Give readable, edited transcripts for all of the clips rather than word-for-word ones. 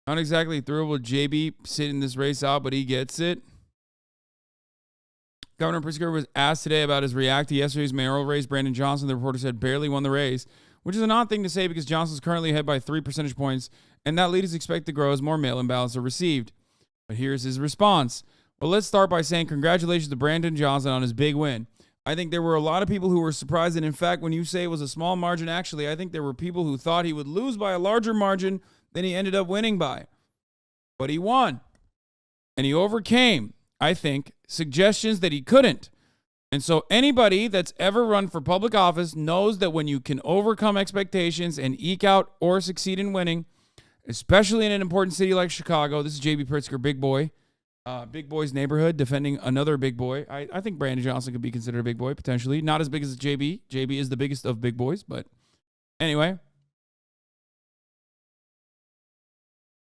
Not exactly thrilled with JB sitting this race out, but he gets it. Governor Pritzker was asked today about his react to yesterday's mayoral race. Brandon Johnson, the reporter said, barely won the race, which is an odd thing to say because Johnson's currently ahead by 3 percentage points, and that lead is expected to grow as more mail-in ballots are received. But here's his response. Well, let's start by saying congratulations to Brandon Johnson on his big win. I think there were a lot of people who were surprised, and in fact, when you say it was a small margin, actually, I think there were people who thought he would lose by a larger margin than he ended up winning by. But he won, and he overcame, I think, suggestions that he couldn't. And so anybody that's ever run for public office knows that when you can overcome expectations and eke out or succeed in winning, especially in an important city like Chicago, this is J.B. Pritzker, big boy, big boy's neighborhood, defending another big boy. I think Brandon Johnson could be considered a big boy, potentially. Not as big as J.B. J.B. is the biggest of big boys, but anyway.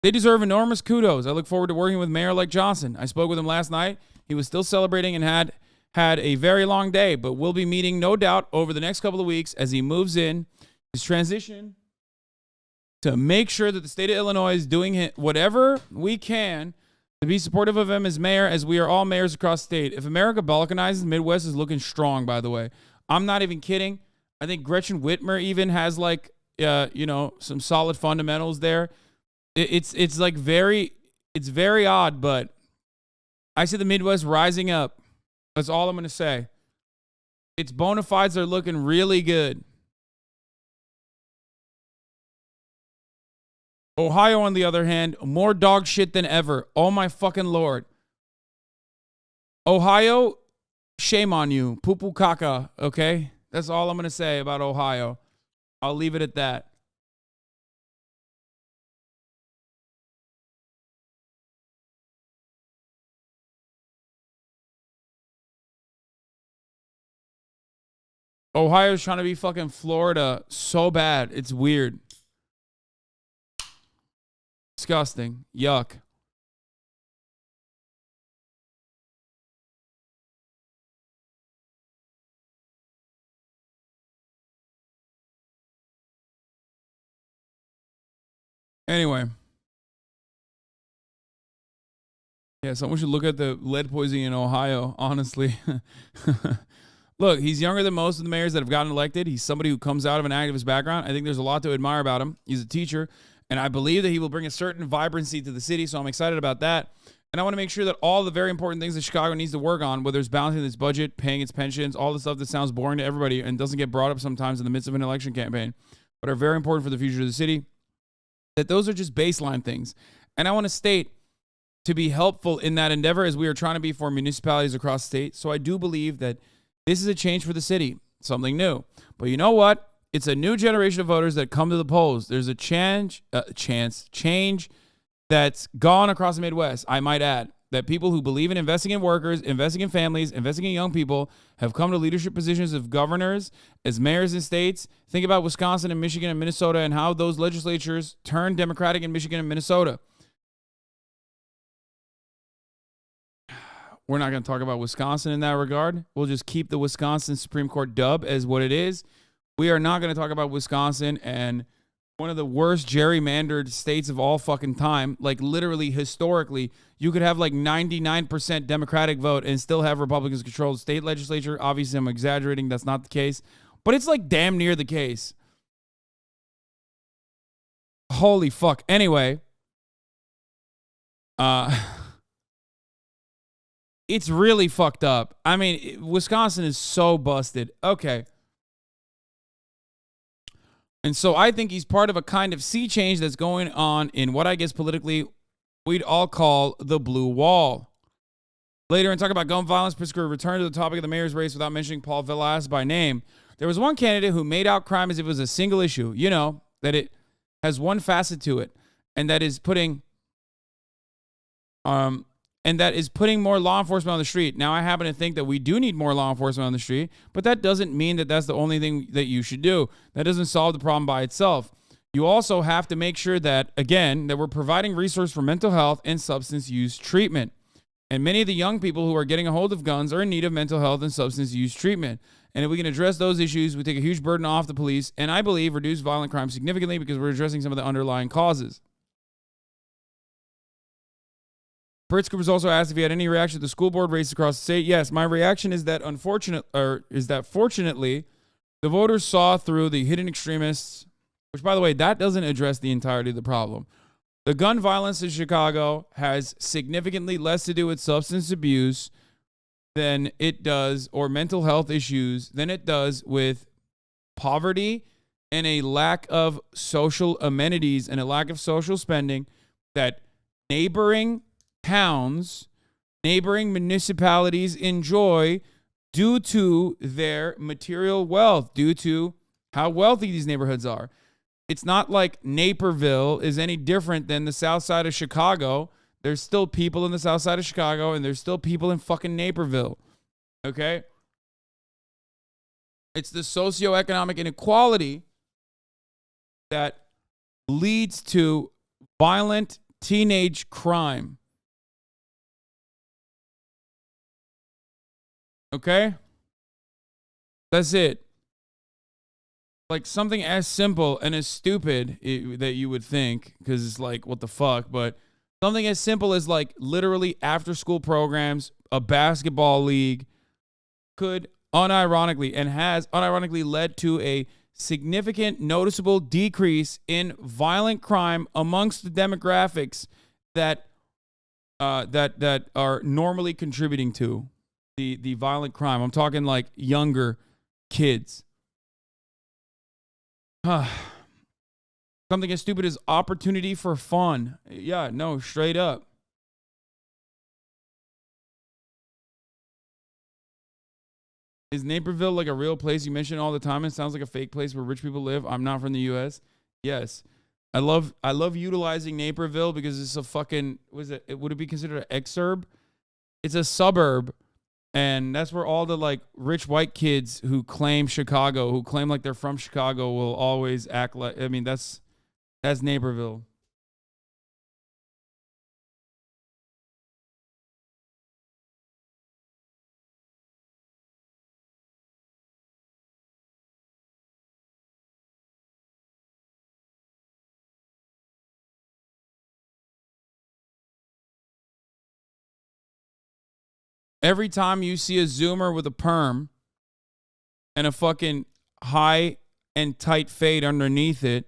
They deserve enormous kudos. I look forward to working with a mayor like Johnson. I spoke with him last night. He was still celebrating and had a very long day, but we'll be meeting, no doubt, over the next couple of weeks as he moves in his transition to make sure that the state of Illinois is doing whatever we can to be supportive of him as mayor, as we are all mayors across the state. If America balkanizes, the Midwest is looking strong, by the way. I'm not even kidding. I think Gretchen Whitmer even has some solid fundamentals there. It's very odd, but I see the Midwest rising up. That's all I'm going to say. Its bona fides are looking really good. Ohio, on the other hand, more dog shit than ever. Oh my fucking Lord. Ohio, shame on you. Poo-poo caca, okay? That's all I'm going to say about Ohio. I'll leave it at that. Ohio's trying to be fucking Florida so bad. It's weird. Disgusting. Yuck. Anyway. Yeah, someone should look at the lead poisoning in Ohio, honestly. Look, he's younger than most of the mayors that have gotten elected. He's somebody who comes out of an activist background. I think there's a lot to admire about him. He's a teacher, and I believe that he will bring a certain vibrancy to the city, so I'm excited about that. And I want to make sure that all the very important things that Chicago needs to work on, whether it's balancing its budget, paying its pensions, all the stuff that sounds boring to everybody and doesn't get brought up sometimes in the midst of an election campaign, but are very important for the future of the city, that those are just baseline things. And I want to state, to be helpful in that endeavor as we are trying to be for municipalities across the state. So I do beve that this is a change for the city, something new. But you know what? It's a new generation of voters that come to the polls. There's a change that's gone across the Midwest, I might add, that people who believe in investing in workers, investing in families, investing in young people have come to leadership positions of governors, as mayors in states. Think about Wisconsin and Michigan and Minnesota and how those legislatures turned Democratic in Michigan and Minnesota. We're not going to talk about Wisconsin in that regard. We'll just keep the Wisconsin Supreme Court dub as what it is. We are not going to talk about Wisconsin and one of the worst gerrymandered states of all fucking time. Like literally, historically, you could have like 99% Democratic vote and still have Republicans control the state legislature. Obviously, I'm exaggerating. That's not the case. But it's like damn near the case. Holy fuck. Anyway. It's really fucked up. I mean, Wisconsin is so busted. Okay. And so I think he's part of a kind of sea change that's going on in what I guess politically we'd all call the blue wall. Later, and talk about gun violence, Pritzker returned to the topic of the mayor's race without mentioning Paul Velez by name. There was one candidate who made out crime as if it was a single issue. You know, that it has one facet to it, and that is putting more law enforcement on the street. Now, I happen to think that we do need more law enforcement on the street, but that doesn't mean that that's the only thing that you should do. That doesn't solve the problem by itself. You also have to make sure that, again, that we're providing resources for mental health and substance use treatment. And many of the young people who are getting a hold of guns are in need of mental health and substance use treatment. And if we can address those issues, we take a huge burden off the police, and I believe reduce violent crime significantly because we're addressing some of the underlying causes. Pritzker was also asked if he had any reaction to the school board race across the state. Yes, my reaction is that fortunately, the voters saw through the hidden extremists, which, by the way, that doesn't address the entirety of the problem. The gun violence in Chicago has significantly less to do with substance abuse than it does, or mental health issues, than it does with poverty and a lack of social amenities and a lack of social spending that neighboring towns, neighboring municipalities enjoy due to their material wealth, due to how wealthy these neighborhoods are. It's not like Naperville is any different than the south side of Chicago. There's still people in the south side of Chicago, and there's still people in fucking Naperville. Okay? It's the socioeconomic inequality that leads to violent teenage crime. Okay? That's it. Like something as simple and as stupid that you would think, because it's like, what the fuck? But something as simple as like literally after school programs, a basketball league could unironically and has unironically led to a significant noticeable decrease in violent crime amongst the demographics that are normally contributing to the violent crime. I'm talking like younger kids. Something as stupid as opportunity for fun. Yeah, no, straight up. Is Naperville like a real place you mention all the time? It sounds like a fake place where rich people live. I'm not from the U.S. Yes. I love utilizing Naperville because it's a fucking, would it be considered an exurb? It's a suburb. And that's where all the like rich white kids who claim Chicago, who claim like they're from Chicago, will always act like, I mean, that's Naperville. Every time you see a Zoomer with a perm and a fucking high and tight fade underneath it,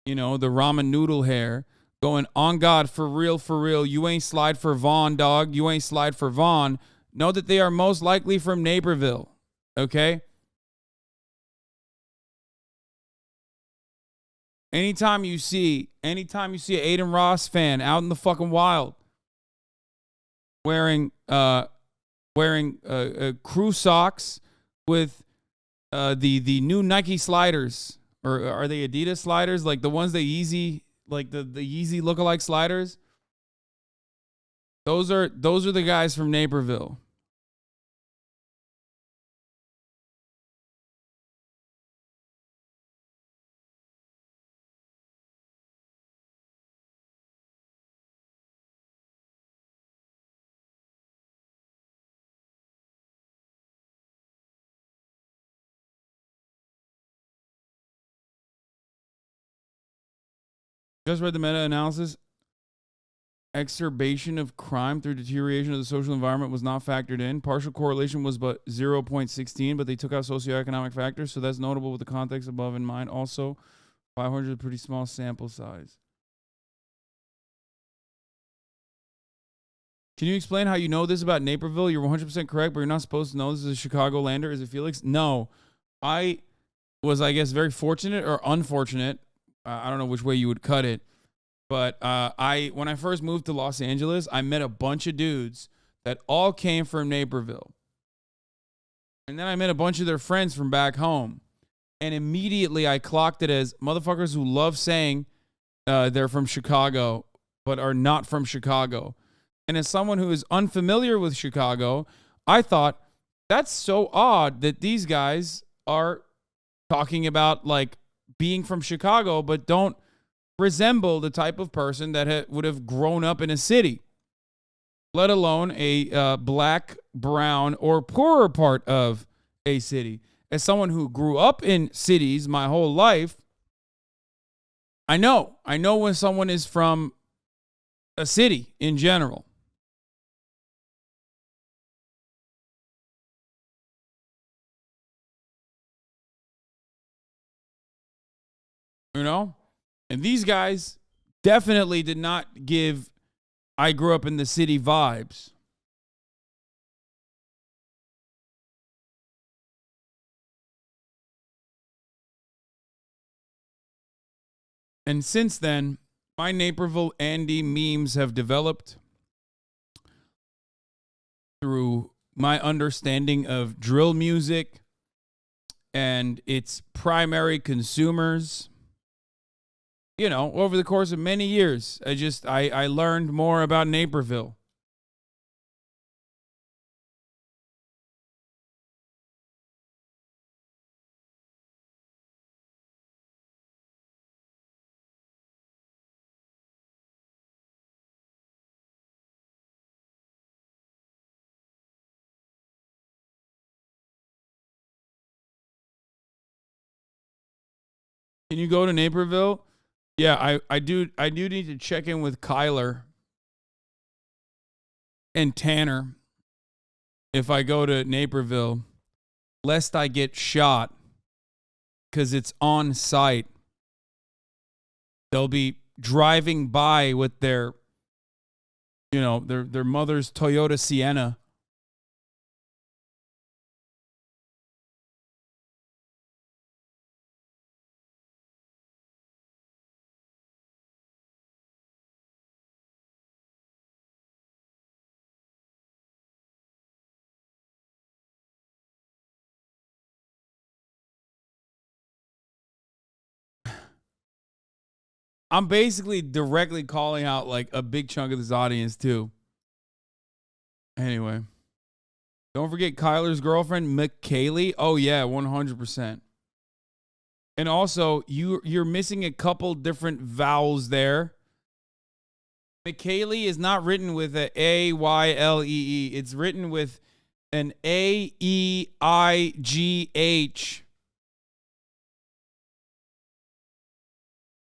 you know, the ramen noodle hair, going, on God, for real, you ain't slide for Vaughn, dog. You ain't slide for Vaughn. Know that they are most likely from Naperville, okay? Anytime you see an Aiden Ross fan out in the fucking wild wearing crew socks with the new Nike sliders, or are they Adidas sliders, like the ones that Yeezy, like the Yeezy lookalike sliders? Those are the guys from Naperville. Just read the meta-analysis. Exacerbation of crime through deterioration of the social environment was not factored in. Partial correlation was but 0.16, but they took out socioeconomic factors, so that's notable with the context above in mind. Also, 500 is a pretty small sample size. Can you explain how you know this about Naperville? You're 100% correct, but you're not supposed to know this is a Chicago-lander. Is it Felix? No. I was, I guess, very fortunate or unfortunate. I don't know which way you would cut it. But when I first moved to Los Angeles, I met a bunch of dudes that all came from Naperville. And then I met a bunch of their friends from back home. And immediately I clocked it as motherfuckers who love saying they're from Chicago, but are not from Chicago. And as someone who is unfamiliar with Chicago, I thought, that's so odd that these guys are talking about like being from Chicago, but don't resemble the type of person that would have grown up in a city, let alone a black, brown, or poorer part of a city. As someone who grew up in cities my whole life, I know when someone is from a city in general. You know? And these guys definitely did not give I grew up in the city vibes. And since then, my Naperville Andy memes have developed through my understanding of drill music and its primary consumers. You know, over the course of many years, I learned more about Naperville. Can you go to Naperville? Yeah, I do need to check in with Kyler and Tanner if I go to Naperville, lest I get shot because it's on site. They'll be driving by with their, their mother's Toyota Sienna. I'm basically directly calling out like a big chunk of this audience too. Anyway, don't forget Kyler's girlfriend, McKaylee. Oh yeah, 100%. And also, you're missing a couple different vowels there. McKaylee is not written with a A-Y-L-E-E. It's written with an A-E-I-G-H.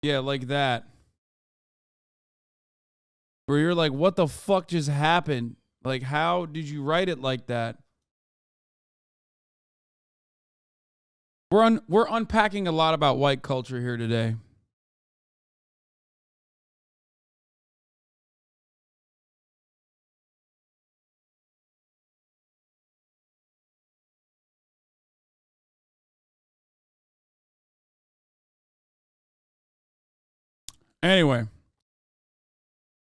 Yeah, like that. Where you're like, what the fuck just happened? Like, how did you write it like that? We're unpacking a lot about white culture here today. Anyway.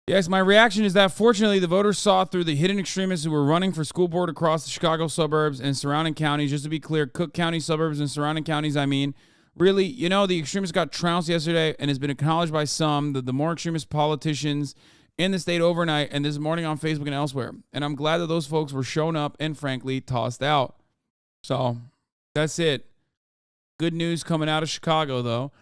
Yes, my reaction is that fortunately the voters saw through the hidden extremists who were running for school board across the Chicago suburbs and surrounding counties. Just to be clear, Cook County suburbs and surrounding counties, I mean. Really, the extremists got trounced yesterday and has been acknowledged by some, the more extremist politicians in the state overnight and this morning on Facebook and elsewhere. And I'm glad that those folks were shown up and frankly tossed out. So that's it. Good news coming out of Chicago, though.